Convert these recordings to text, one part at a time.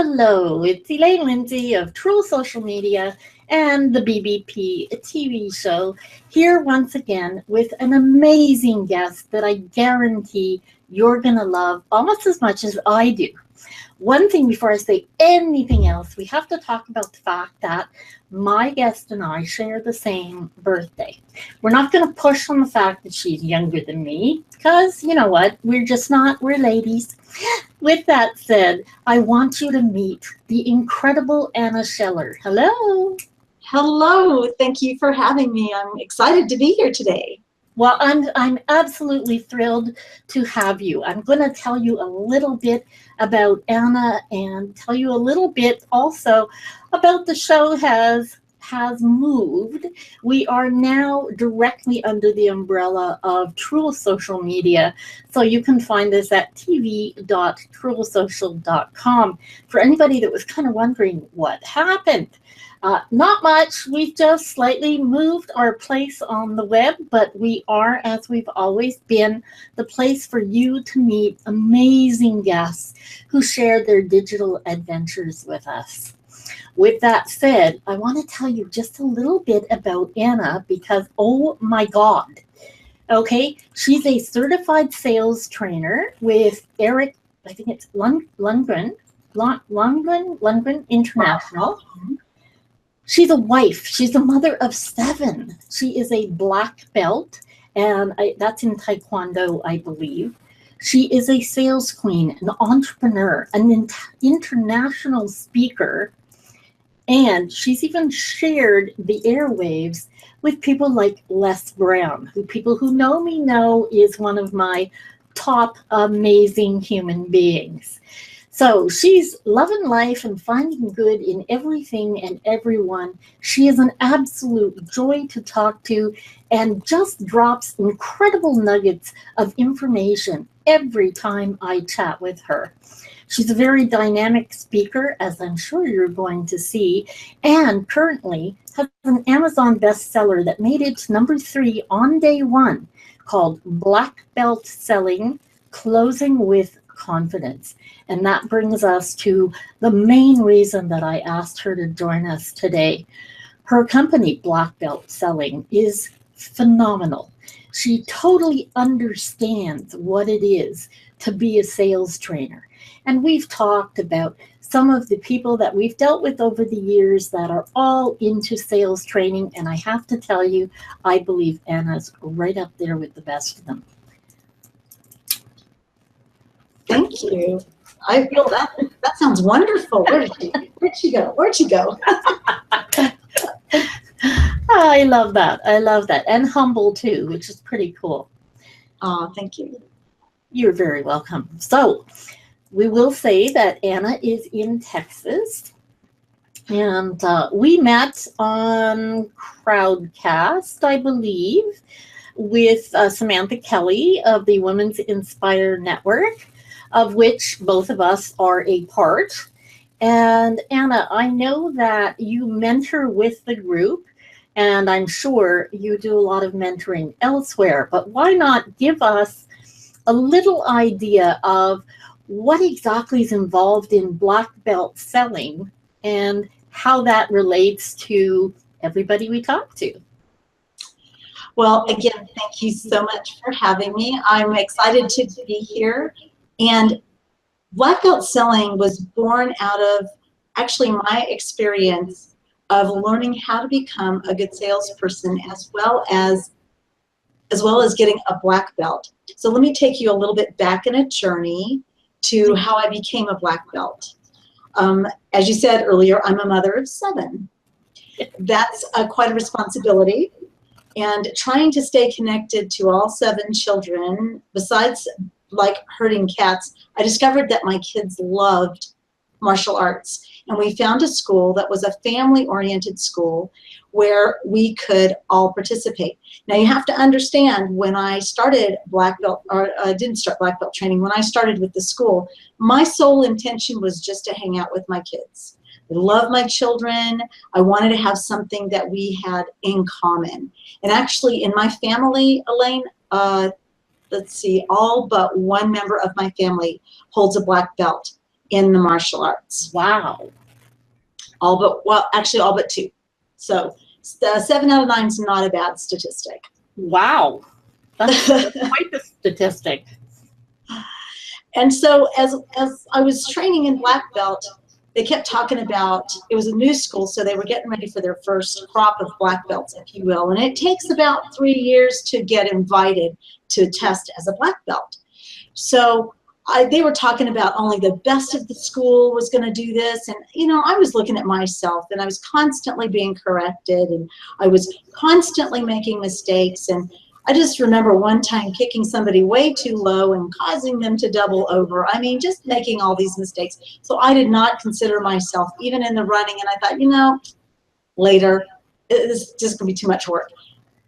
Hello, it's Elaine Lindsay of True Social Media and the BBPTV show, here once again with an amazing guest that I guarantee you're going to love almost as much as I do. One thing before I say anything else, we have to talk about the fact that my guest and I share the same birthday. We're not going to push on the fact that she's younger than me, because you know what, we're just not, we're ladies. With that said, I want you to meet the incredible Anna Scheller. Hello. Hello, thank you for having me. I'm excited to be here today. Well, I'm absolutely thrilled to have you. I'm going to tell you a little bit about Anna and tell you a little bit also about the show has moved. We are now directly under the umbrella of True Social Media, so you can find this at tv.truesocial.com. For anybody that was kind of wondering what happened. Not much. We've just slightly moved our place on the web, but we are, as we've always been, the place for you to meet amazing guests who share their digital adventures with us. With that said, I want to tell you just a little bit about Anna because, oh my God. Okay, she's a certified sales trainer with Eric, I think it's Lundgren International. She's a wife. She's a mother of 7. She is a black belt, and that's in TaeKwonDo, I believe. She is a sales queen, an entrepreneur, an international speaker, and she's even shared the airwaves with people like Les Brown, who people who know me know is one of my top amazing human beings. So she's loving life and finding good in everything and everyone. She is an absolute joy to talk to and just drops incredible nuggets of information every time I chat with her. She's a very dynamic speaker, as I'm sure you're going to see, and currently has an Amazon bestseller that made it to #3 on day 1 called Black Belt Selling, Closing with Confidence. And that brings us to the main reason that I asked her to join us today. Her company, Black Belt Selling, is phenomenal. She totally understands what it is to be a sales trainer. And we've talked about some of the people that we've dealt with over the years that are all into sales training. And I have to tell you, I believe Anna's right up there with the best of them. Thank you. I feel that sounds wonderful. Where'd she go? Where'd she go? I love that. I love that. And humble too, which is pretty cool. Oh, thank you. You're very welcome. So we will say that Anna is in Texas. And we met on Crowdcast, I believe, with Samantha Kelly of the Women's Inspire Network, of which both of us are a part. And Anna, I know that you mentor with the group, and I'm sure you do a lot of mentoring elsewhere, but why not give us a little idea of what exactly is involved in black belt selling and how that relates to everybody we talk to? Well, again, thank you so much for having me. I'm excited to be here. And black belt selling was born out of actually my experience of learning how to become a good salesperson as well as getting a black belt. So let me take you a little bit back in a journey to how I became a black belt. As you said earlier, I'm a mother of 7. That's quite a responsibility. And trying to stay connected to all 7 children, besides like herding cats, I discovered that my kids loved martial arts. And we found a school that was a family-oriented school where we could all participate. Now you have to understand, when I started black belt, or I didn't start black belt training, when I started with the school, my sole intention was just to hang out with my kids. I love my children. I wanted to have something that we had in common. And actually in my family, Elaine, let's see, all but one member of my family holds a black belt in the martial arts. Wow. All but, well, actually all but 2. So 7 out of 9 is not a bad statistic. Wow. That's quite the statistic. And so as I was training in black belt, they kept talking about, it was a new school, so they were getting ready for their first crop of black belts, if you will. And it takes about 3 years to get invited to test as a black belt. So they were talking about only the best of the school was going to do this. And, you know, I was looking at myself, and I was constantly being corrected, and I was constantly making mistakes. And I just remember one time kicking somebody way too low and causing them to double over. I mean, just making all these mistakes. So I did not consider myself even in the running. And I thought, you know, later, it's just going to be too much work.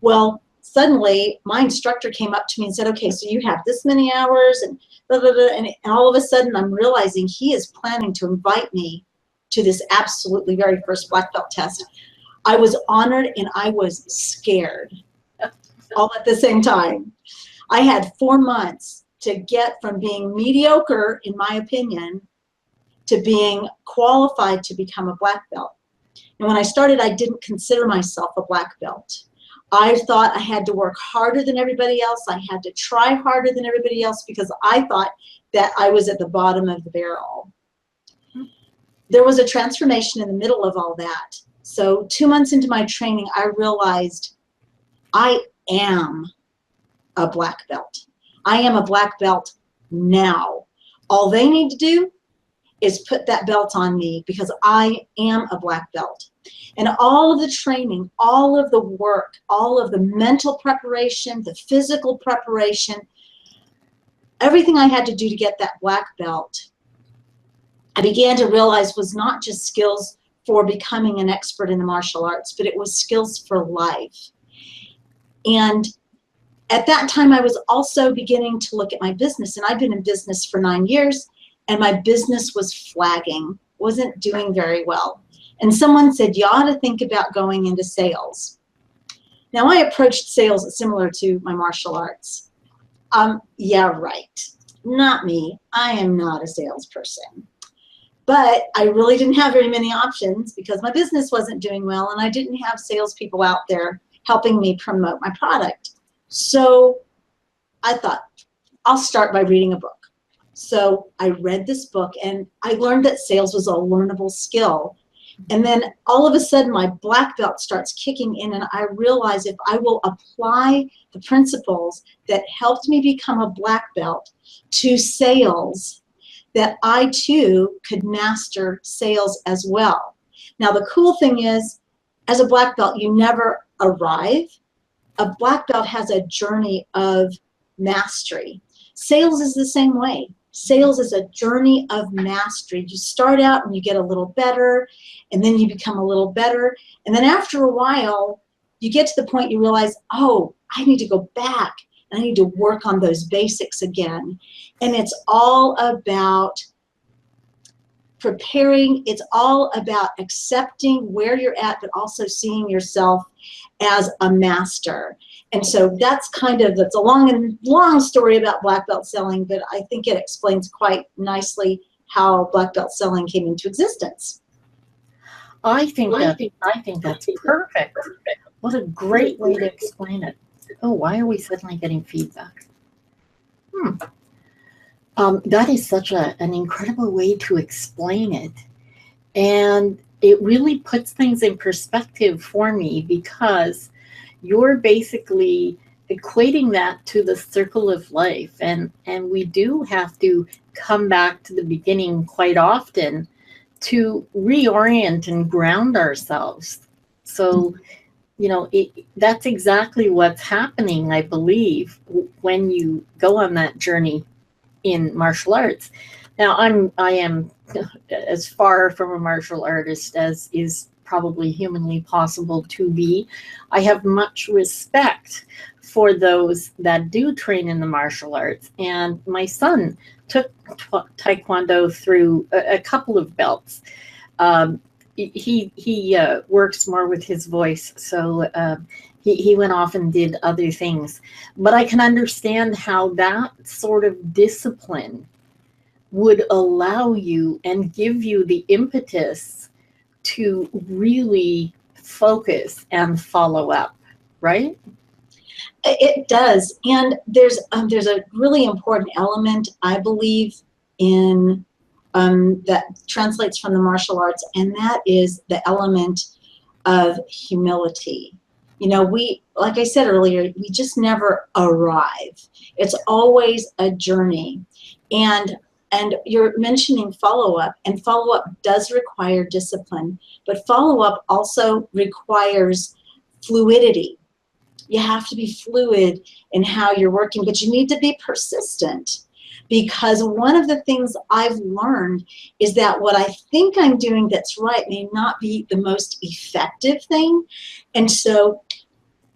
Well, suddenly my instructor came up to me and said, okay, so you have this many hours, and blah, blah, blah. And all of a sudden I'm realizing he is planning to invite me to this absolutely very first black belt test. I was honored and I was scared all at the same time. I had 4 months to get from being mediocre, in my opinion, to being qualified to become a black belt. And when I started, I didn't consider myself a black belt. I thought I had to work harder than everybody else. I had to try harder than everybody else because I thought that I was at the bottom of the barrel. There was a transformation in the middle of all that. So 2 months into my training, I realized I am a black belt. I am a black belt now. All they need to do is put that belt on me because I am a black belt. And all of the training, all of the work, all of the mental preparation, the physical preparation, everything I had to do to get that black belt, I began to realize was not just skills for becoming an expert in the martial arts, but it was skills for life. And at that time, I was also beginning to look at my business. And I've been in business for 9 years, and my business was flagging, wasn't doing very well. And someone said, you ought to think about going into sales. Now, I approached sales similar to my martial arts. Yeah, right. Not me. I am not a salesperson. But I really didn't have very many options because my business wasn't doing well, and I didn't have salespeople out there helping me promote my product. So I thought, I'll start by reading a book. So I read this book, and I learned that sales was a learnable skill. And then all of a sudden, my black belt starts kicking in, and I realize if I will apply the principles that helped me become a black belt to sales, that I too could master sales as well. Now, the cool thing is, as a black belt, you never arrive. A black belt has a journey of mastery. Sales is the same way. Sales is a journey of mastery. You start out and you get a little better, and then you become a little better. And then after a while, you get to the point you realize, oh, I need to go back and I need to work on those basics again. And it's all about preparing. It's all about accepting where you're at, but also seeing yourself as a master. And so that's that's a long story about black belt selling, but I think it explains quite nicely how black belt selling came into existence. I think that's perfect. What a great way to explain it. Oh, why are we suddenly getting feedback? That is such an incredible way to explain it. And it really puts things in perspective for me, because you're basically equating that to the circle of life. And we do have to come back to the beginning quite often to reorient and ground ourselves. So, you know, that's exactly what's happening, I believe, when you go on that journey in martial arts. Now, I am as far from a martial artist as is probably humanly possible to be. I have much respect for those that do train in the martial arts. And my son took Taekwondo through a couple of belts. He works more with his voice, so he went off and did other things. But I can understand how that sort of discipline would allow you and give you the impetus to really focus and follow up, right? It does. And there's a really important element, I believe, in that translates from the martial arts, and that is the element of humility. You know, like I said earlier, we just never arrive. It's always a journey. And you're mentioning follow-up, and follow-up does require discipline, but follow-up also requires fluidity. You have to be fluid in how you're working, but you need to be persistent, because one of the things I've learned is that what I think I'm doing that's right may not be the most effective thing. And so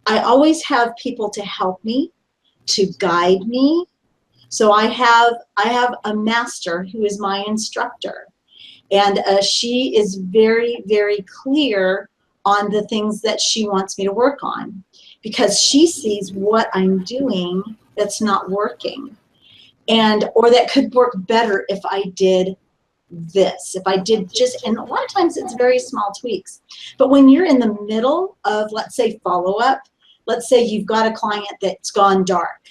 I always have people to help me, to guide me. So I have a master who is my instructor, and she is very, very clear on the things that she wants me to work on, because she sees what I'm doing that's not working, or that could work better if I did this, if I did just, and a lot of times it's very small tweaks. But when you're in the middle of, let's say, follow-up, let's say you've got a client that's gone dark,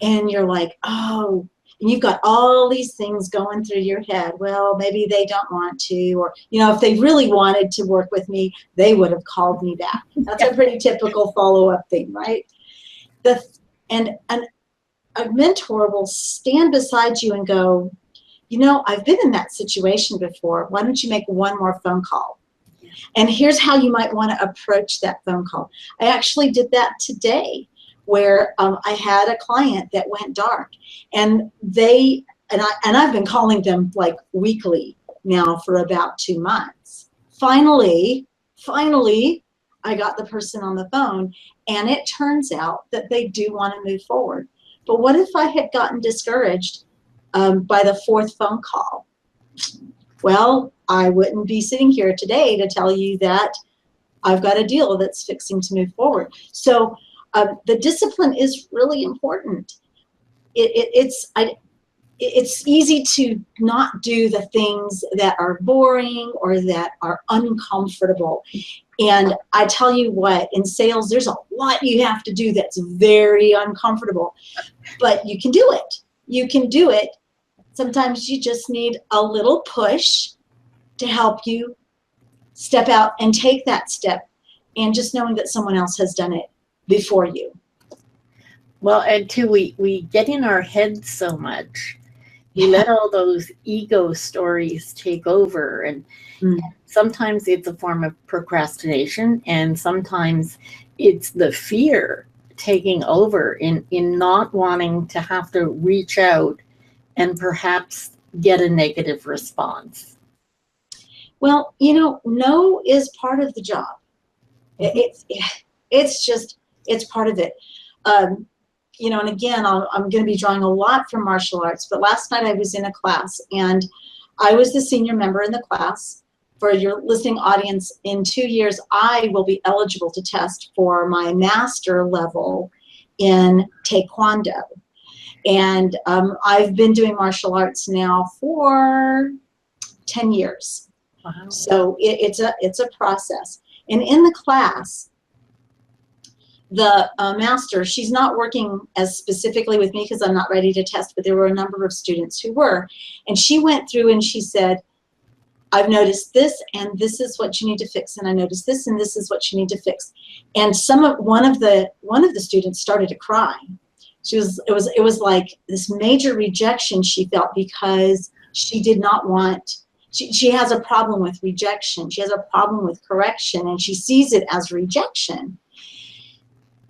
and you're like, oh, and you've got all these things going through your head. Well, maybe they don't want to, or, you know, if they really wanted to work with me, they would have called me back. That's a pretty typical follow-up thing, right? And a mentor will stand beside you and go, you know, I've been in that situation before. Why don't you make one more phone call? And here's how you might want to approach that phone call. I actually did that today, where I had a client that went dark, and I've been calling them like weekly now for about 2 months. Finally, I got the person on the phone, and it turns out that they do want to move forward. But what if I had gotten discouraged by the 4th phone call? Well, I wouldn't be sitting here today to tell you that I've got a deal that's fixing to move forward. So the discipline is really important. It's easy to not do the things that are boring or that are uncomfortable. And I tell you what, in sales, there's a lot you have to do that's very uncomfortable, but you can do it. You can do it. Sometimes you just need a little push to help you step out and take that step, and just knowing that someone else has done it before you. Well, and too, we get in our heads so much. We let all those ego stories take over, and sometimes it's a form of procrastination, and sometimes it's the fear taking over in not wanting to have to reach out and perhaps get a negative response. Well, you know, no is part of the job. It's part of it. You know, and again, I'm going to be drawing a lot from martial arts, but last night I was in a class, and I was the senior member in the class. For your listening audience, in 2 years, I will be eligible to test for my master level in TaeKwonDo. And I've been doing martial arts now for 10 years. Wow. So it's a process. And in the class, the master, she's not working as specifically with me because I'm not ready to test, but there were a number of students who were. And she went through and she said, I've noticed this, and this is what you need to fix, and I noticed this, and this is what you need to fix. And one of the students started to cry. It was like this major rejection she felt, because she did not want, she has a problem with rejection. She has a problem with correction, and she sees it as rejection.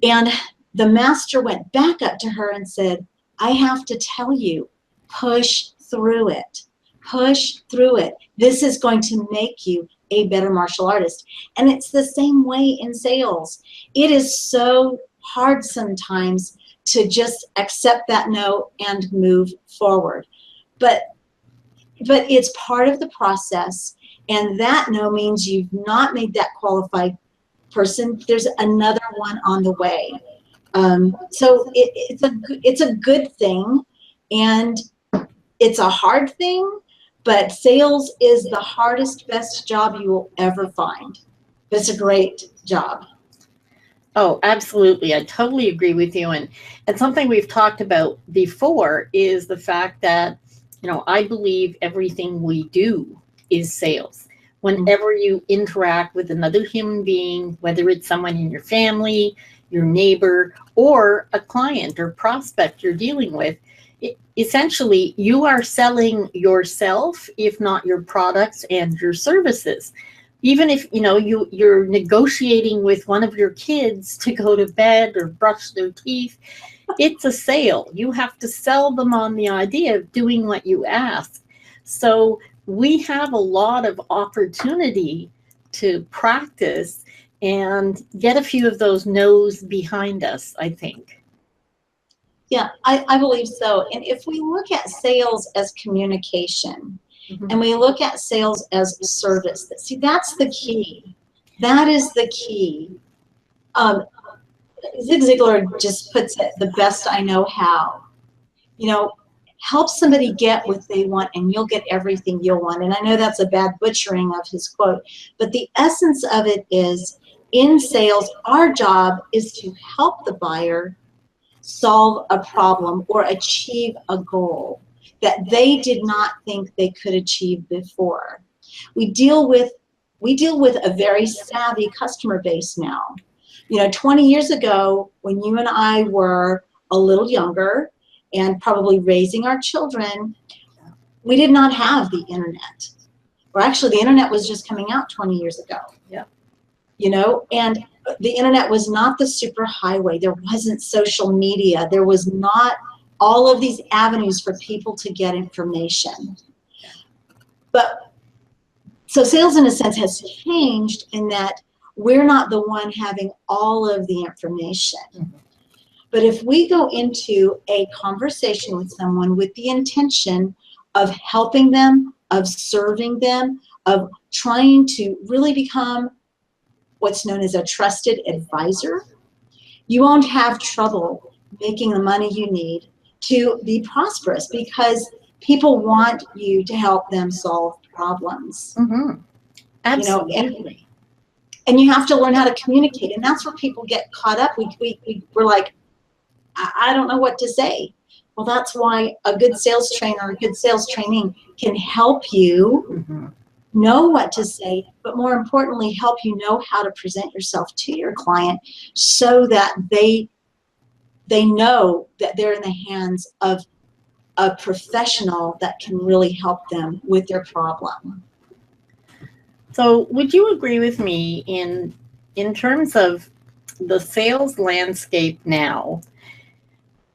And the master went back up to her and said, I have to tell you, push through it. Push through it. This is going to make you a better martial artist. And it's the same way in sales. It is so hard sometimes to just accept that no and move forward. But it's part of the process, and that no means you've not made that qualified person. There's another one on the way. So it's a good thing, and it's a hard thing, but sales is the hardest, best job you will ever find. But it's a great job. Oh, absolutely. I totally agree with you. And something we've talked about before is the fact that, you know, I believe everything we do is sales. Whenever you interact with another human being, whether it's someone in your family, your neighbor, or a client or prospect you're dealing with, essentially you are selling yourself, if not your products and your services. Even if, you know, you're negotiating with one of your kids to go to bed or brush their teeth, it's a sale. You have to sell them on the idea of doing what you ask. So we have a lot of opportunity to practice and get a few of those no's behind us, I think. Yeah, I believe so. And if we look at sales as communication, and we look at sales as service, see, that's the key. That is the key. Zig Ziglar just puts it the best I know how. You know, help somebody get what they want and you'll get everything you'll want. And I know that's a bad butchering of his quote, but the essence of it is, in sales, our job is to help the buyer solve a problem or achieve a goal that they did not think they could achieve before. We deal with a very savvy customer base now. You know, 20 years ago, when you and I were a little younger and probably raising our children, we did not have the internet. Or actually, the internet was just coming out 20 years ago. Yeah. You know, and the internet was not the super highway. There wasn't social media. There was not all of these avenues for people to get information. But so sales, in a sense, has changed in that we're not the one having all of the information. But if we go into a conversation with someone with the intention of helping them, of serving them, of trying to really become what's known as a trusted advisor, you won't have trouble making the money you need to be prosperous, because people want you to help them solve problems. Absolutely. You know, and you have to learn how to communicate, and that's where people get caught up. We're like, I don't know what to say. Well, that's why a good sales trainer or a good sales training can help you know what to say, but more importantly, help you know how to present yourself to your client so that they know that they're in the hands of a professional that can really help them with their problem. So would you agree with me in terms of the sales landscape now,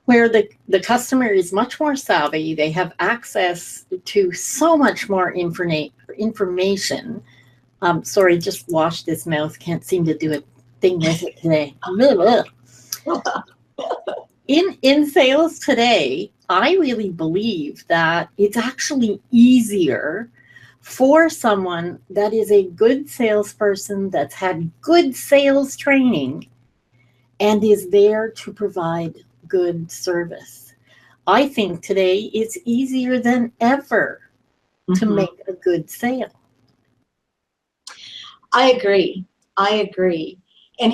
where the customer is much more savvy, they have access to so much more information. Sorry, just washed this mouth, can't seem to do a thing with it today. In sales today, I really believe that it's actually easier for someone that is a good salesperson, that's had good sales training, and is there to provide good service. I think today it's easier than ever to make a good sale. I agree. And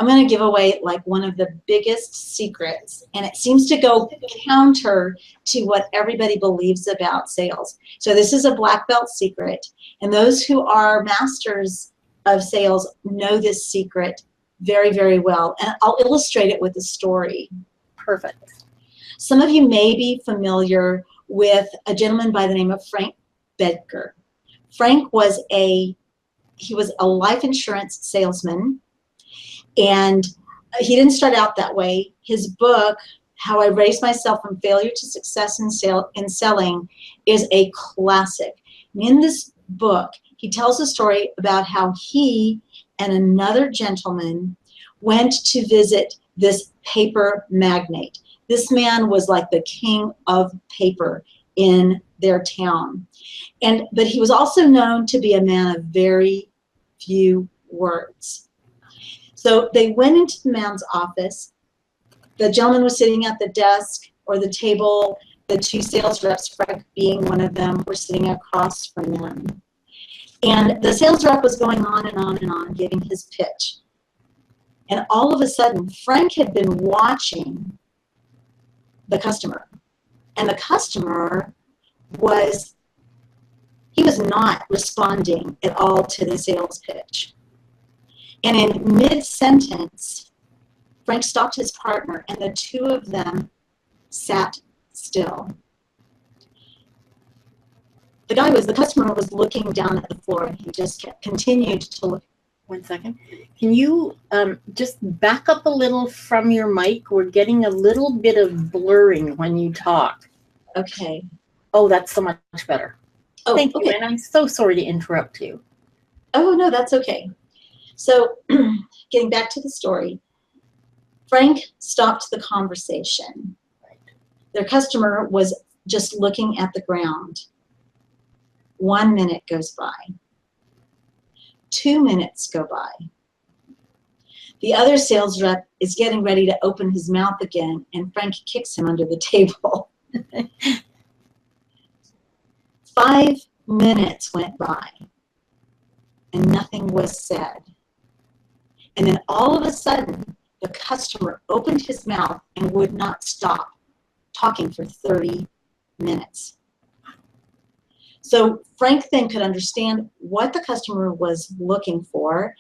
I'm going to give away like one of the biggest secrets, and it seems to go counter to what everybody believes about sales. So this is a black belt secret, and those who are masters of sales know this secret very, very well. And I'll illustrate it with a story. Perfect. Some of you may be familiar with a gentleman by the name of Frank Bedker. Frank was a life insurance salesman, and he didn't start out that way. His book, How I Raised Myself from Failure to Success in Selling, is a classic. And in this book, he tells a story about how he and another gentleman went to visit this paper magnate. This man was like the king of paper in their town. But he was also known to be a man of very few words. So they went into the man's office. The gentleman was sitting at the desk or the table, The two sales reps, Frank being one of them, were sitting across from them. And the sales rep was going on and on and on, giving his pitch. And all of a sudden, Frank had been watching the customer. And the customer was not responding at all to the sales pitch. And in mid-sentence, Frank stopped his partner, and the two of them sat still. The customer was looking down at the floor, and he just continued to look. 1 second. Can you just back up a little from your mic? We're getting a little bit of blurring when you talk. Okay. Oh, that's so much better. Oh, thank you, okay. and I'm so sorry to interrupt you. Oh, no, that's okay. So getting back to the story, Frank stopped the conversation. Their customer was just looking at the ground. 1 minute goes by. 2 minutes go by. The other sales rep is getting ready to open his mouth again, and Frank kicks him under the table. 5 minutes went by, and nothing was said. And then all of a sudden, the customer opened his mouth and would not stop talking for 30 minutes. So Frank then could understand what the customer was looking for.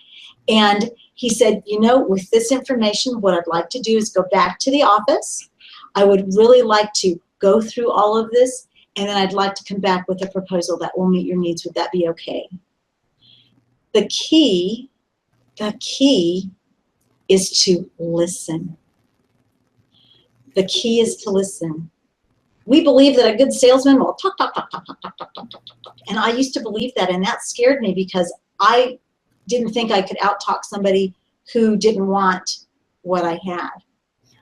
And he said, you know, with this information, what I'd like to do is go back to the office. I would really like to go through all of this, and then I'd like to come back with a proposal that will meet your needs. Would that be okay? The key is to listen. The key is to listen. We believe that a good salesman will talk. And I used to believe that, and that scared me because I didn't think I could out-talk somebody who didn't want what I had.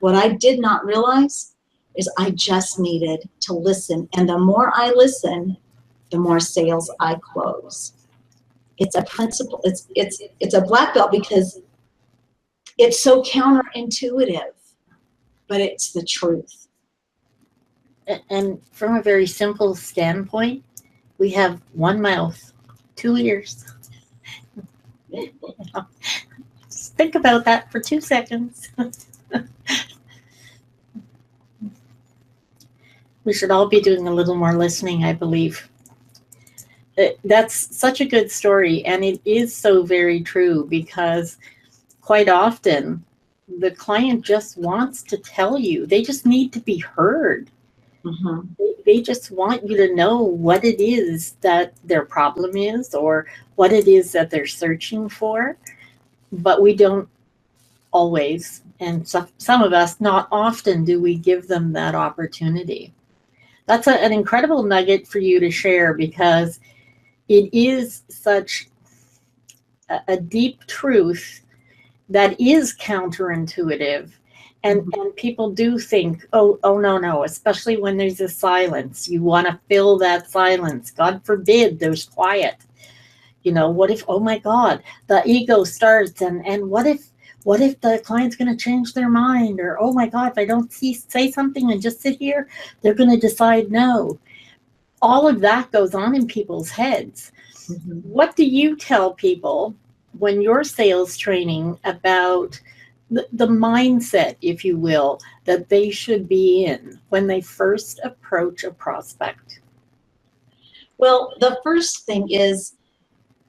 What I did not realize is I just needed to listen. And the more I listen, the more sales I close. It's a principle. It's a black belt because it's so counterintuitive, but it's the truth. And from a very simple standpoint, we have one mouth, 2 ears. Just think about that for 2 seconds. We should all be doing a little more listening, I believe. That's such a good story, and it is so very true because quite often the client just wants to tell you. They just need to be heard. Mm-hmm. They just want you to know what it is that their problem is or what it is that they're searching for. But we don't always, and some of us, not often do we give them that opportunity. That's an incredible nugget for you to share because it is such a deep truth that is counterintuitive. And people do think, oh, no, especially when there's a silence. You want to fill that silence. God forbid there's quiet. You know, what if, oh my God, the ego starts and what if the client's going to change their mind? Or, oh my God, if I don't say something and just sit here, they're going to decide no. All of that goes on in people's heads. Mm-hmm. What do you tell people when you're sales training about the mindset, if you will, that they should be in when they first approach a prospect? Well, the first thing is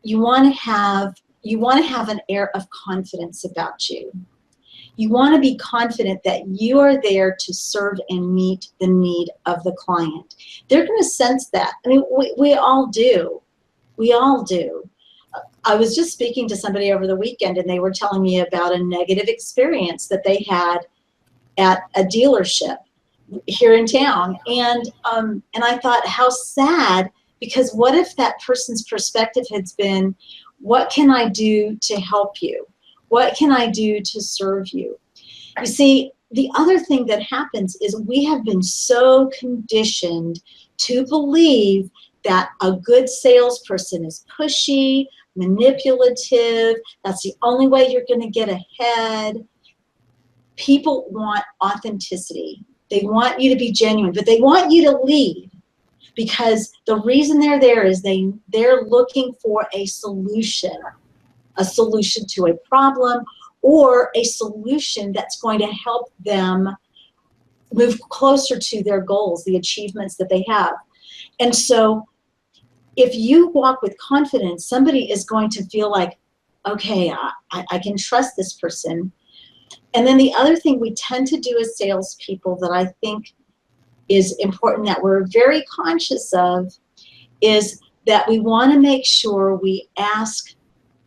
you want to have an air of confidence about you. You want to be confident that you are there to serve and meet the need of the client. They're going to sense that. I mean, we all do. We all do. I was just speaking to somebody over the weekend, and they were telling me about a negative experience that they had at a dealership here in town. And I thought, how sad, because what if that person's perspective has been, what can I do to help you? What can I do to serve you? You see, the other thing that happens is we have been so conditioned to believe that a good salesperson is pushy, manipulative. That's the only way you're going to get ahead. People want authenticity. They want you to be genuine, but they want you to lead, because the reason they're there is they're looking for a solution to a problem, or a solution that's going to help them move closer to their goals, the achievements that they have. And so if you walk with confidence, somebody is going to feel like, okay, I can trust this person. And then the other thing we tend to do as salespeople that I think is important, that we're very conscious of, is that we want to make sure we ask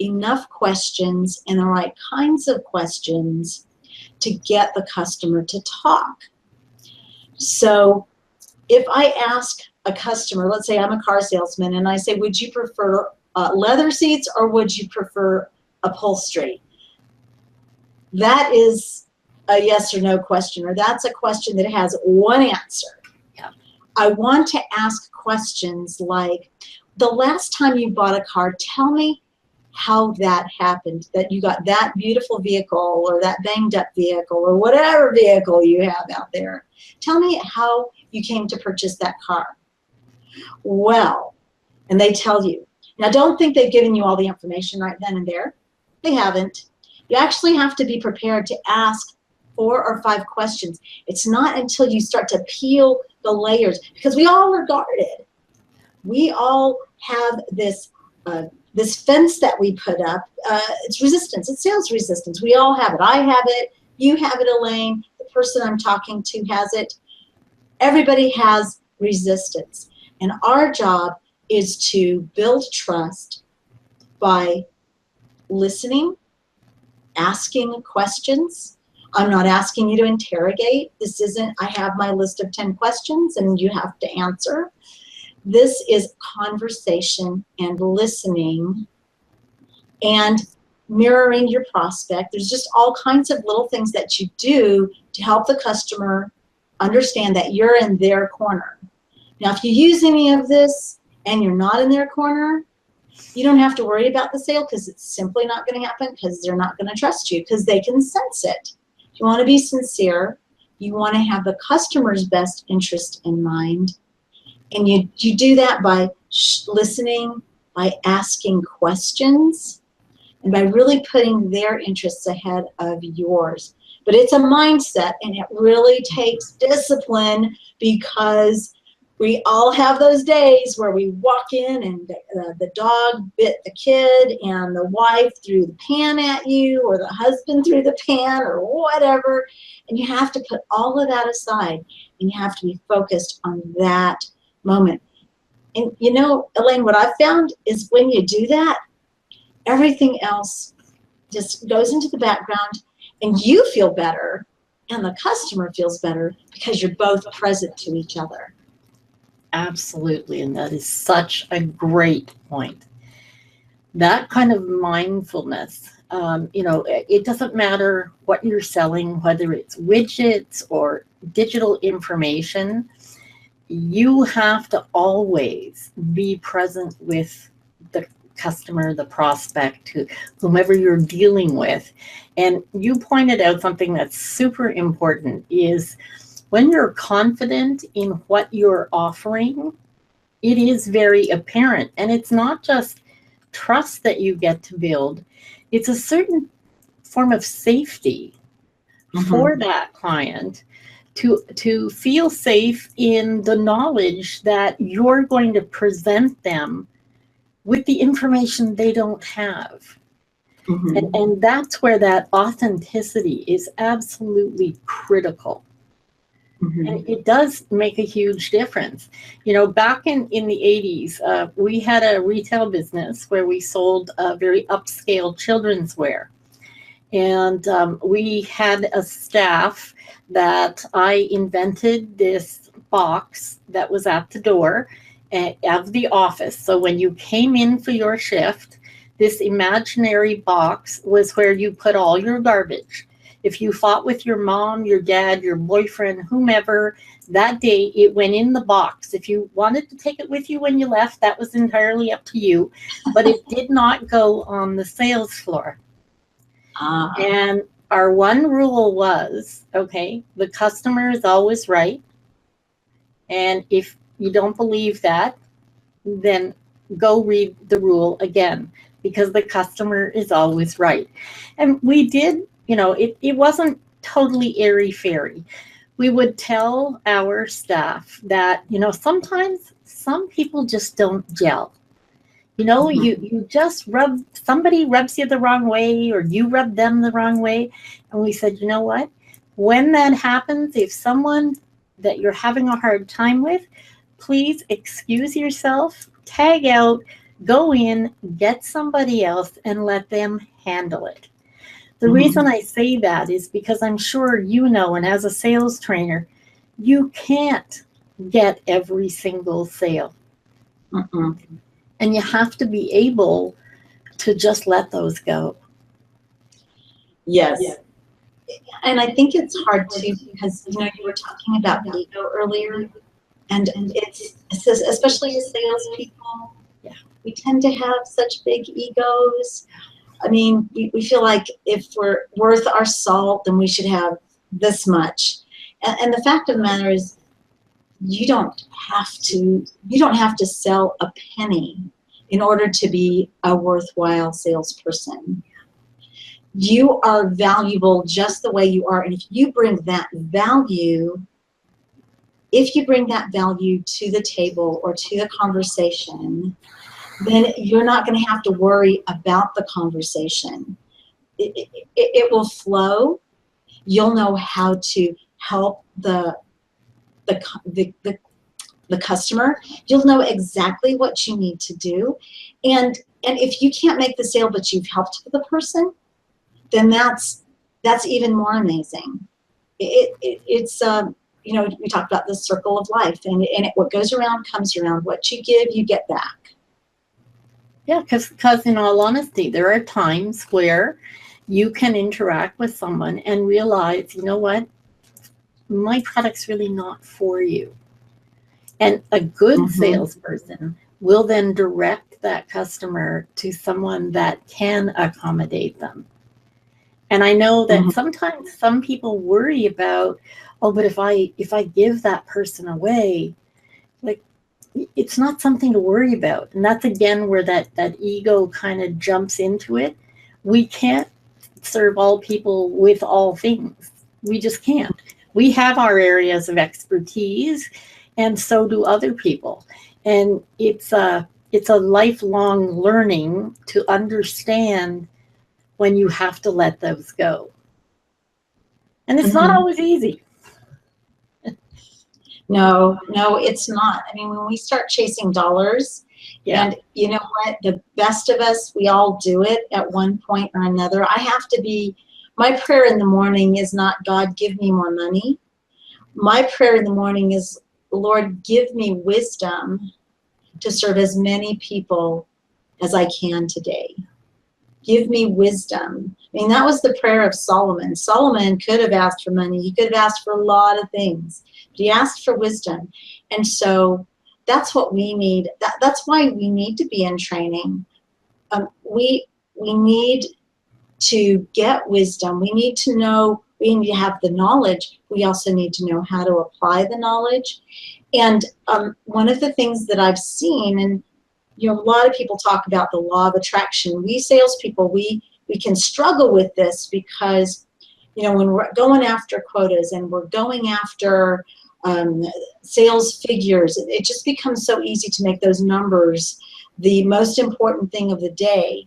enough questions and the right kinds of questions to get the customer to talk. So if I ask a customer, let's say I'm a car salesman, and I say, would you prefer leather seats or would you prefer upholstery? That is a yes or no question, or that's a question that has one answer. Yeah. I want to ask questions like, the last time you bought a car, tell me how that happened, that you got that beautiful vehicle or that banged up vehicle or whatever vehicle you have out there. Tell me how you came to purchase that car. Well, and they tell you. Now, don't think they've given you all the information right then and there. They haven't. You actually have to be prepared to ask 4 or 5 questions. It's not until you start to peel the layers, because we all are guarded. We all have this this fence that we put up. It's resistance. It's sales resistance. We all have it. I have it. You have it, Elaine. The person I'm talking to has it. Everybody has resistance. And our job is to build trust by listening, asking questions. I'm not asking you to interrogate. This isn't, I have my list of 10 questions and you have to answer. This is conversation and listening and mirroring your prospect. There's just all kinds of little things that you do to help the customer understand that you're in their corner. Now, if you use any of this and you're not in their corner, you don't have to worry about the sale, because it's simply not going to happen, because they're not going to trust you, because they can sense it. You want to be sincere. You want to have the customer's best interest in mind. And you do that by listening, by asking questions, and by really putting their interests ahead of yours. But it's a mindset, and it really takes discipline, because we all have those days where we walk in and the dog bit the kid, and the wife threw the pan at you, or the husband threw the pan, or whatever. And you have to put all of that aside, and you have to be focused on that moment. And you know, Elaine, what I've found is when you do that, everything else just goes into the background, and you feel better, and the customer feels better, because you're both present to each other. Absolutely, and that is such a great point. That kind of mindfulness, you know, it doesn't matter what you're selling, whether it's widgets or digital information, you have to always be present with the customer, the prospect, whomever you're dealing with. And you pointed out something that's super important, is when you're confident in what you're offering, it is very apparent. And it's not just trust that you get to build, it's a certain form of safety for that client to feel safe in the knowledge that you're going to present them with the information they don't have. And that's where that authenticity is absolutely critical. And it does make a huge difference. You know, back in the 80s, we had a retail business where we sold very upscale children's wear. And we had a staff that I invented this box that was at the door of the office. So when you came in for your shift, this imaginary box was where you put all your garbage. If you fought with your mom, your dad, your boyfriend, whomever, that day it went in the box. If you wanted to take it with you when you left, that was entirely up to you. But it did not go on the sales floor. And our one rule was, okay, the customer is always right. And if you don't believe that, then go read the rule again, because the customer is always right. And we did, you know, it wasn't totally airy-fairy. We would tell our staff that, you know, sometimes some people just don't gel. You know, you just somebody rubs you the wrong way, or you rub them the wrong way. And we said, you know what? When that happens, if someone that you're having a hard time with, please excuse yourself, tag out, go in, get somebody else, and let them handle it. The reason I say that is because I'm sure you know, and as a sales trainer, you can't get every single sale. And you have to be able to just let those go. Yes. And I think it's hard too, because, you know, you were talking about ego earlier, and it's especially as salespeople, we tend to have such big egos. I mean, we feel like if we're worth our salt, then we should have this much. And the fact of the matter is, you don't have to sell a penny in order to be a worthwhile salesperson. You are valuable just the way you are, and if you bring that value to the table or to the conversation, then you're not going to have to worry about the conversation. It will flow. You'll know how to help the customer. You'll know exactly what you need to do. And if you can't make the sale but you've helped the person, then that's even more amazing. It's you know, we talked about the circle of life, and what goes around comes around. What you give, you get back. Yeah, because in all honesty, there are times where you can interact with someone and realize, you know what, my product's really not for you. And a good salesperson will then direct that customer to someone that can accommodate them. And I know that sometimes some people worry about, oh, but if I give that person away, like, it's not something to worry about. And that's again where that ego kind of jumps into it. We can't serve all people with all things. We just can't. We have our areas of expertise, and so do other people. And it's a lifelong learning to understand when you have to let those go. And it's not always easy. No, it's not. I mean, when we start chasing dollars, and you know what, the best of us, we all do it at one point or another. My prayer in the morning is not, God, give me more money. My prayer in the morning is, Lord, give me wisdom to serve as many people as I can today. Give me wisdom. I mean, that was the prayer of Solomon. Solomon could have asked for money. He could have asked for a lot of things. But he asked for wisdom. And so that's what we need. That's why we need to be in training. We need to get wisdom. We need to know, we need to have the knowledge. We also need to know how to apply the knowledge. And one of the things that I've seen, and you know, a lot of people talk about the law of attraction. We salespeople, we can struggle with this because, you know, when we're going after quotas and we're going after sales figures, it just becomes so easy to make those numbers the most important thing of the day.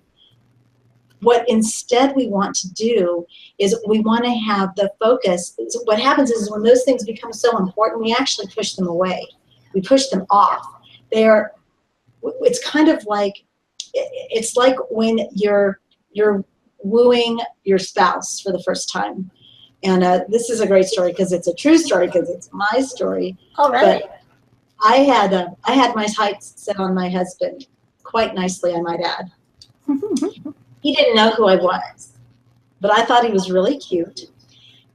What instead we want to do is we want to have the focus. What happens is when those things become so important, we actually push them away. We push them off. It's kind of like, it's like when you're wooing your spouse for the first time. And this is a great story because it's a true story, because it's my story. All right. But I had my sights set on my husband quite nicely, I might add. He didn't know who I was, but I thought he was really cute.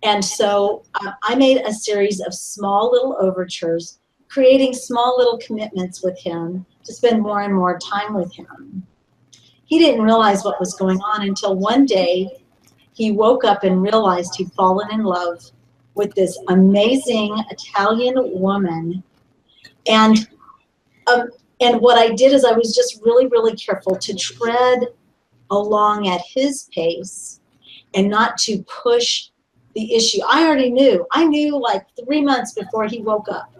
And so I made a series of small little overtures, creating small little commitments with him to spend more and more time with him. He didn't realize what was going on until one day he woke up and realized he'd fallen in love with this amazing Italian woman. And what I did is I was just really, really careful to tread along at his pace and not to push the issue. I already knew. I knew like 3 months before he woke up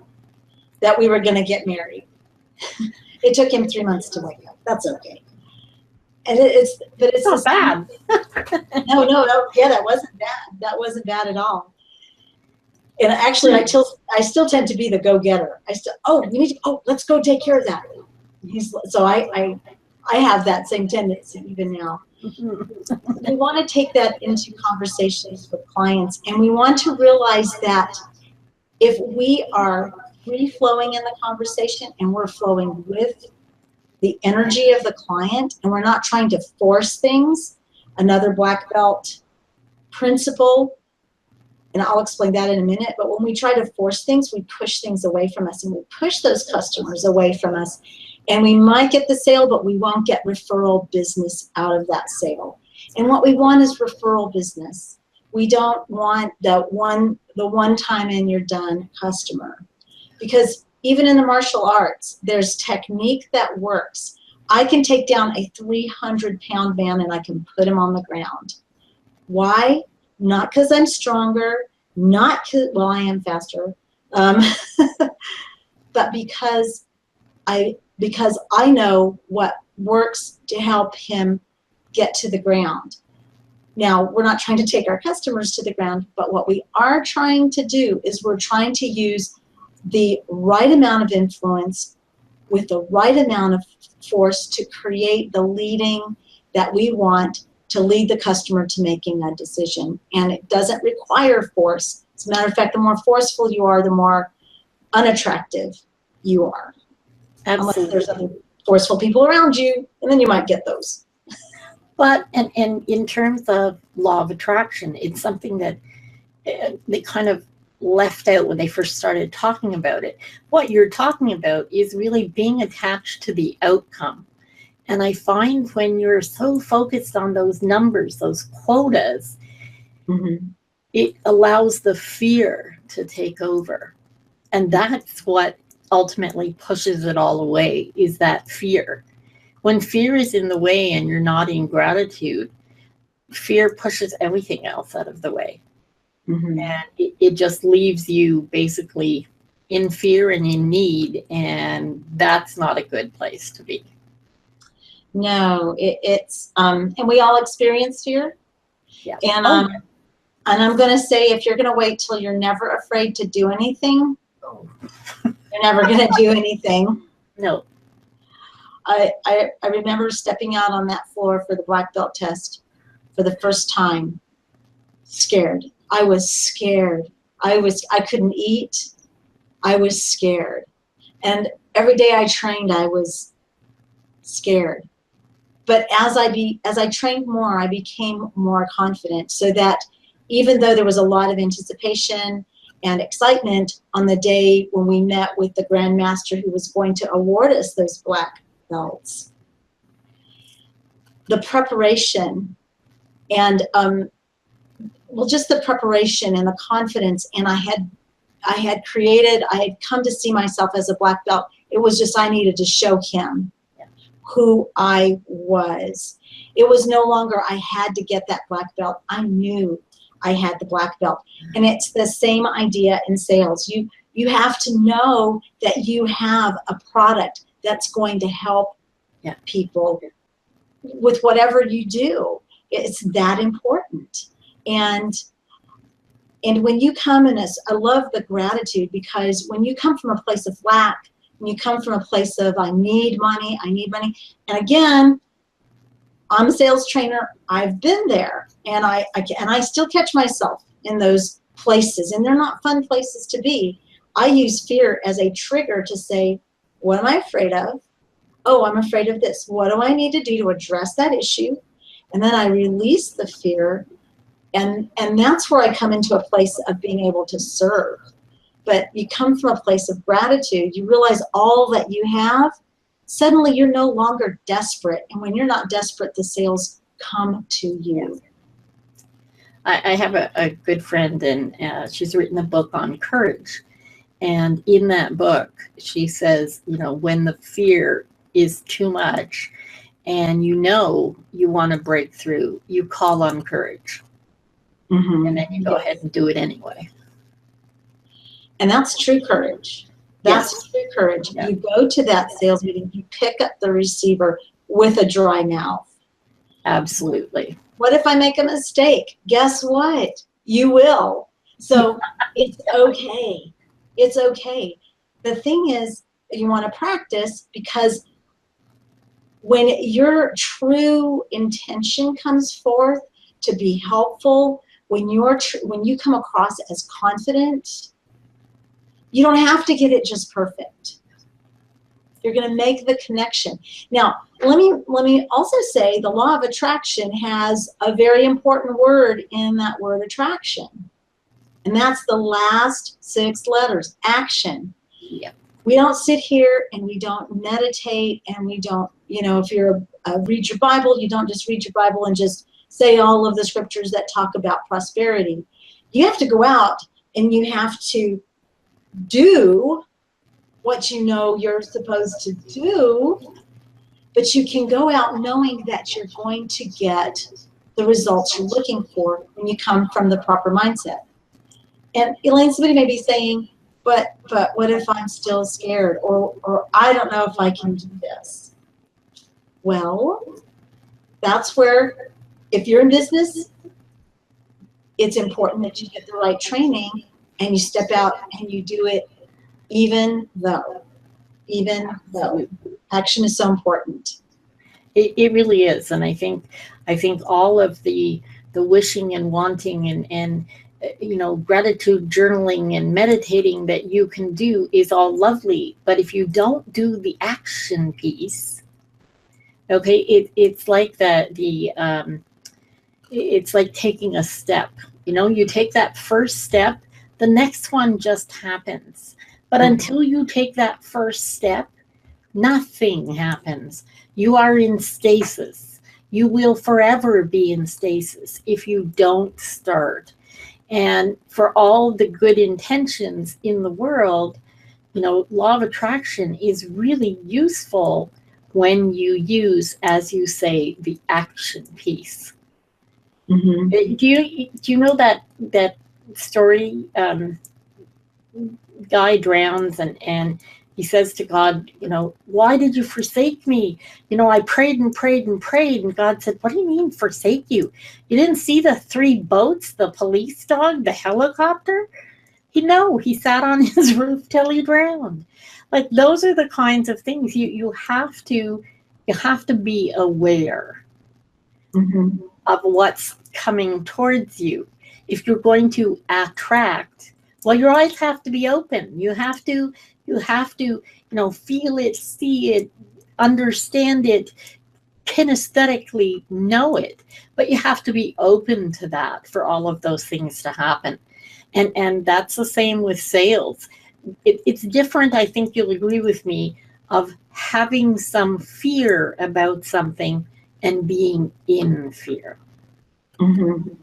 that we were going to get married. It took him 3 months to wake up. That's okay. And it's not bad. No, yeah, that wasn't bad. That wasn't bad at all. And actually, I still tend to be the go-getter. Let's go take care of that. So I have that same tendency even now. We want to take that into conversations with clients, and we want to realize that if we are free-flowing in the conversation and we're flowing with the energy of the client and we're not trying to force things, another black belt principle, and I'll explain that in a minute, but when we try to force things, we push things away from us, and we push those customers away from us. And we might get the sale, but we won't get referral business out of that sale. And what we want is referral business. We don't want the one time and you're done customer. Because even in the martial arts, there's technique that works. I can take down a 300-pound man and I can put him on the ground. Why? Not because I'm stronger, not because, well, I am faster, but because I know what works to help him get to the ground. Now, we're not trying to take our customers to the ground, but what we are trying to do is we're trying to use the right amount of influence with the right amount of force to create the leading that we want to lead the customer to making a decision. And it doesn't require force. As a matter of fact, the more forceful you are, the more unattractive you are. Absolutely. Unless there's other forceful people around you, and then you might get those. But and in terms of law of attraction, it's something that they kind of left out when they first started talking about it. What you're talking about is really being attached to the outcome. And I find when you're so focused on those numbers, those quotas, it allows the fear to take over. And that's what ultimately pushes it all away, is that fear. When fear is in the way and you're not in gratitude, fear pushes everything else out of the way. And it just leaves you basically in fear and in need, and that's not a good place to be. No, it's and we all experience fear. Yeah. And I'm going to say, if you're going to wait till you're never afraid to do anything, you're never going to do anything. No. I remember stepping out on that floor for the black belt test for the first time, scared. I was scared. I couldn't eat. I was scared. And every day I trained, I was scared. But as I trained more, I became more confident, so that even though there was a lot of anticipation and excitement on the day when we met with the Grand Master who was going to award us those black belts, the preparation and just the preparation and the confidence, and I had come to see myself as a black belt. It was just I needed to show him who I was. It was no longer I had to get that black belt. I knew I had the black belt. And it's the same idea in sales. You have to know that you have a product that's going to help people with whatever you do. It's that important. And when you come in I love the gratitude, because when you come from a place of lack, when you come from a place of I need money, and again, I'm a sales trainer, I've been there, and I still catch myself in those places, and they're not fun places to be. I use fear as a trigger to say, what am I afraid of? Oh, I'm afraid of this. What do I need to do to address that issue? And then I release the fear, and that's where I come into a place of being able to serve. But you come from a place of gratitude. You realize all that you have. Suddenly, you're no longer desperate. And when you're not desperate, the sales come to you. I have a good friend, and she's written a book on courage. And in that book, she says, you know, when the fear is too much and you know you want to break through, you call on courage. Mm-hmm. And then you go ahead and do it anyway. And that's true courage. That's true courage. Yeah. You go to that sales meeting, you pick up the receiver with a dry mouth. Absolutely. What if I make a mistake? Guess what? You will. So it's okay. It's okay. The thing is, you want to practice, because when your true intention comes forth to be helpful, when you come across as confident, you don't have to get it just perfect. You're going to make the connection. Now, let me also say the law of attraction has a very important word in that word attraction. And that's the last 6 letters, action. Yep. We don't sit here and we don't meditate, and we don't, you know, if you're read your Bible, you don't just read your Bible and just say all of the scriptures that talk about prosperity. You have to go out and you have to do what you know you're supposed to do, but you can go out knowing that you're going to get the results you're looking for when you come from the proper mindset. And Elaine, somebody may be saying, but what if I'm still scared, or I don't know if I can do this? Well, that's where, if you're in business, it's important that you get the right training and you step out and you do it, even though action is so important. It really is. And I think all of the wishing and wanting and you know, gratitude journaling and meditating that you can do is all lovely, but if you don't do the action piece, okay, it's like it's like taking a step. You know, you take that first step, the next one just happens. But until you take that first step, nothing happens. You are in stasis. You will forever be in stasis if you don't start. And for all the good intentions in the world, you know, law of attraction is really useful when you use, as you say, the action piece. Mm-hmm. Do you know that story? Guy drowns and he says to God, you know, why did you forsake me? You know, I prayed and prayed and prayed, and God said, what do you mean forsake you? You didn't see the 3 boats, the police dog, the helicopter? He sat on his roof till he drowned. Like, those are the kinds of things you have to be aware mm-hmm. of what's coming towards you. If you're going to attract, well, your eyes have to be open. You have to, you know, feel it, see it, understand it, kinesthetically know it. But you have to be open to that for all of those things to happen. And that's the same with sales. It's different, I think you'll agree with me, of having some fear about something and being in fear. Mm-hmm.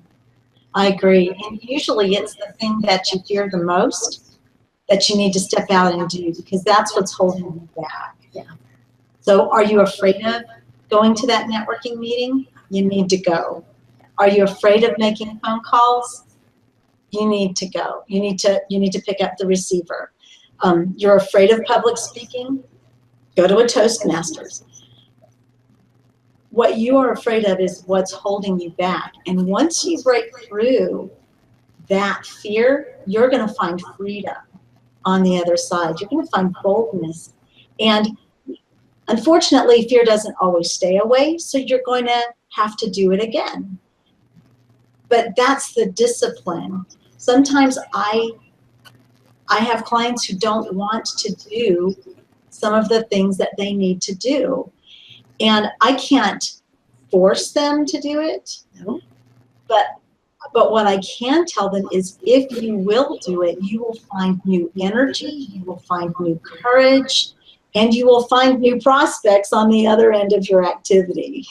I agree. And usually it's the thing that you fear the most that you need to step out and do, because that's what's holding you back. Yeah. So are you afraid of going to that networking meeting? You need to go. Are you afraid of making phone calls? You need to go. You need to pick up the receiver. You're afraid of public speaking? Go to a Toastmasters. What you are afraid of is what's holding you back. And once you break through that fear, you're going to find freedom on the other side. You're going to find boldness. And unfortunately, fear doesn't always stay away, so you're going to have to do it again. But that's the discipline. Sometimes I have clients who don't want to do some of the things that they need to do. And I can't force them to do it. No. But what I can tell them is, if you will do it, you will find new energy, you will find new courage, and you will find new prospects on the other end of your activity.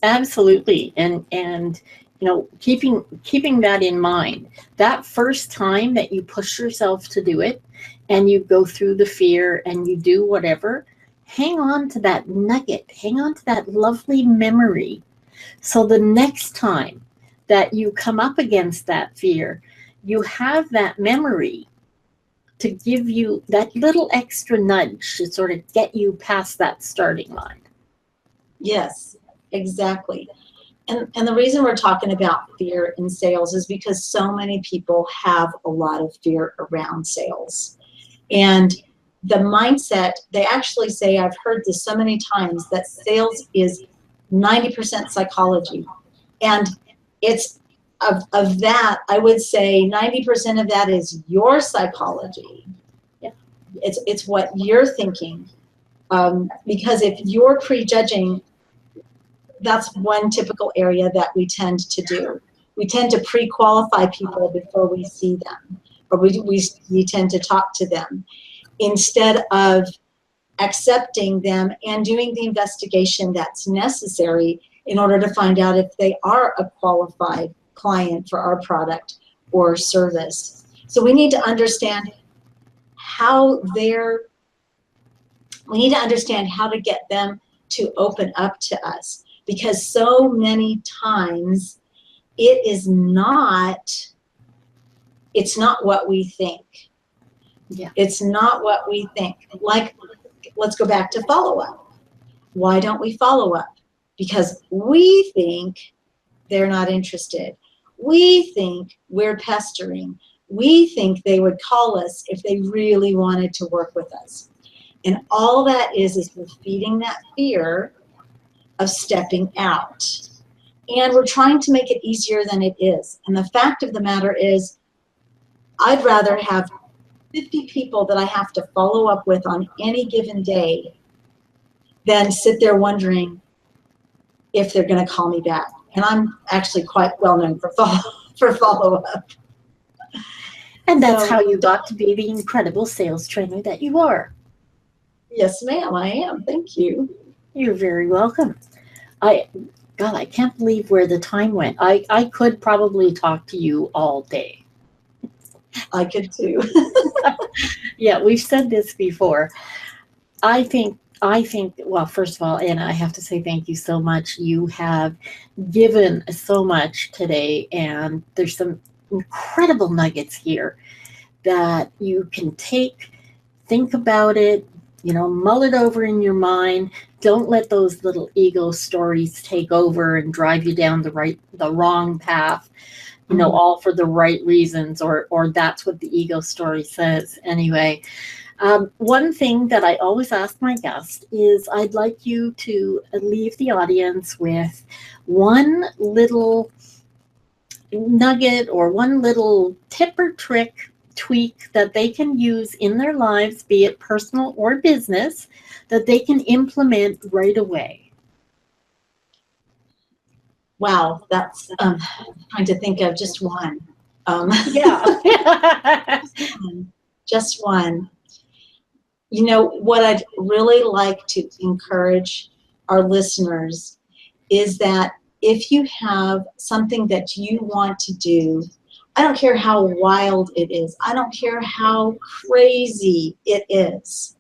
Absolutely. And keeping that in mind, that first time that you push yourself to do it and you go through the fear and you do whatever, hang on to that nugget, hang on to that lovely memory. So the next time that you come up against that fear, you have that memory to give you that little extra nudge to sort of get you past that starting line. Yes, exactly. And the reason we're talking about fear in sales is because so many people have a lot of fear around sales. And the mindset, they actually say, I've heard this so many times, that sales is 90% psychology. And it's of that, I would say 90% of that is your psychology. Yeah. It's what you're thinking. Because if you're prejudging, that's one typical area that we tend to do. We tend to pre-qualify people before we see them, or we tend to talk to them instead of accepting them and doing the investigation that's necessary in order to find out if they are a qualified client for our product or service. So we need to understand how to get them to open up to us, because so many times it's not what we think. Yeah. It's not what we think. Like, let's go back to follow-up. Why don't we follow up? Because we think they're not interested. We think we're pestering. We think they would call us if they really wanted to work with us. And all that is we're feeding that fear of stepping out. And we're trying to make it easier than it is. And the fact of the matter is, I'd rather have 50 people that I have to follow up with on any given day than sit there wondering if they're going to call me back. And I'm actually quite well known for follow-up. And that's how you got to be the incredible sales trainer that you are. Yes, ma'am, I am. Thank you. You're very welcome. God, I can't believe where the time went. I could probably talk to you all day. I could too. Yeah, we've said this before. I think, well, first of all, and I have to say thank you so much. You have given so much today, and there's some incredible nuggets here that you can take, think about it, mull it over in your mind. Don't let those little ego stories take over and drive you down the wrong path, all for the right reasons, or that's what the ego story says anyway. One thing that I always ask my guests is I'd like you to leave the audience with one little nugget or one little tip or trick, tweak that they can use in their lives, be it personal or business, that they can implement right away. Wow, that's trying to think of just one. Yeah. Just one. What I'd really like to encourage our listeners is that if you have something that you want to do, I don't care how wild it is, I don't care how crazy it is,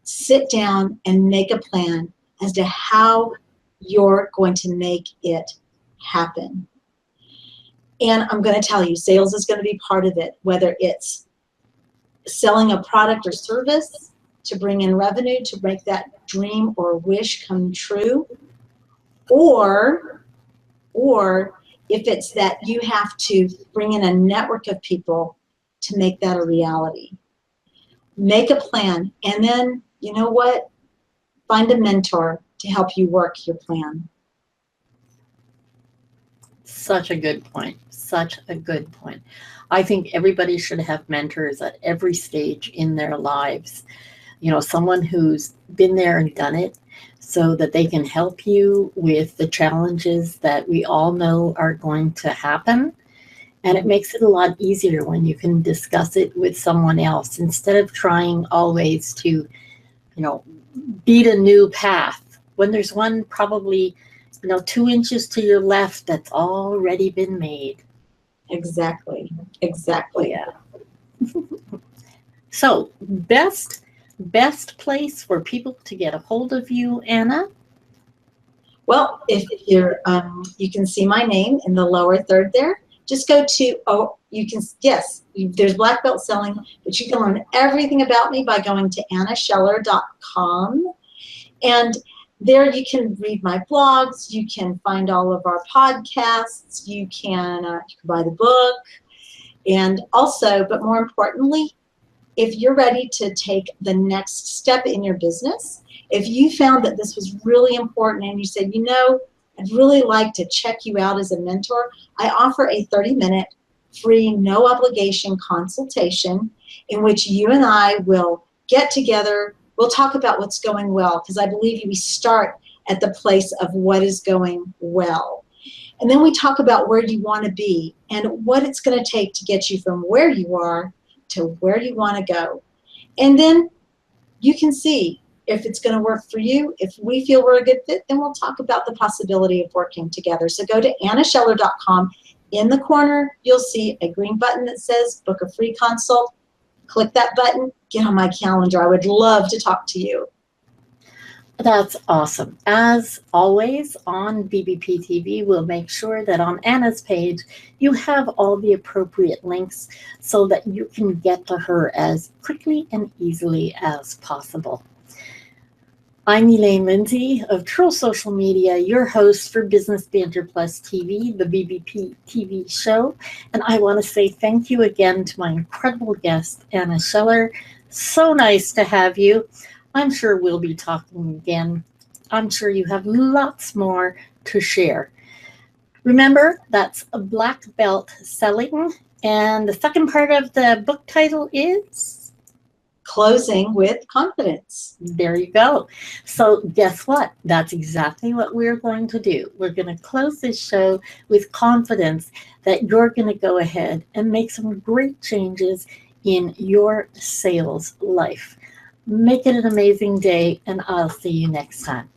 sit down and make a plan as to how you're going to make it happen. And I'm going to tell you, sales is going to be part of it, whether it's selling a product or service to bring in revenue, to make that dream or wish come true, or if it's that you have to bring in a network of people to make that a reality. Make a plan, and then, you know what? Find a mentor to help you work your plan. Such a good point. Such a good point. I think everybody should have mentors at every stage in their lives. Someone who's been there and done it, so that they can help you with the challenges that we all know are going to happen. And it makes it a lot easier when you can discuss it with someone else instead of trying always to, beat a new path when there's one probably 2 inches to your left, that's already been made. Exactly. Exactly. Yeah. So best place for people to get a hold of you, Anna? Well, if you're, you can see my name in the lower third there. Just go to, there's black belt selling, but you can learn everything about me by going to annascheller.com. And there you can read my blogs, you can find all of our podcasts, you can buy the book. And also, but more importantly, if you're ready to take the next step in your business, if you found that this was really important and you said, I'd really like to check you out as a mentor, I offer a 30-minute free, no obligation consultation in which you and I will get together. We'll talk about what's going well, because I believe we start at the place of what is going well. And then we talk about where you want to be and what it's going to take to get you from where you are to where you want to go. And then you can see if it's going to work for you. If we feel we're a good fit, then we'll talk about the possibility of working together. So go to annascheller.com. In the corner, you'll see a green button that says book a free consult. Click that button, get on my calendar. I would love to talk to you. That's awesome. As always, on BBPTV, we'll make sure that on Anna's page, you have all the appropriate links so that you can get to her as quickly and easily as possible. I'm Elaine Lindsay of True Social Media, your host for Business Banter Plus TV, the BBPTVShow. And I want to say thank you again to my incredible guest, Anna Scheller. So nice to have you. I'm sure we'll be talking again. I'm sure you have lots more to share. Remember, that's a black belt selling. And the second part of the book title is? Closing with Confidence. There you go. So guess what? That's exactly what we're going to do. We're going to close this show with confidence that you're going to go ahead and make some great changes in your sales life. Make it an amazing day, and I'll see you next time.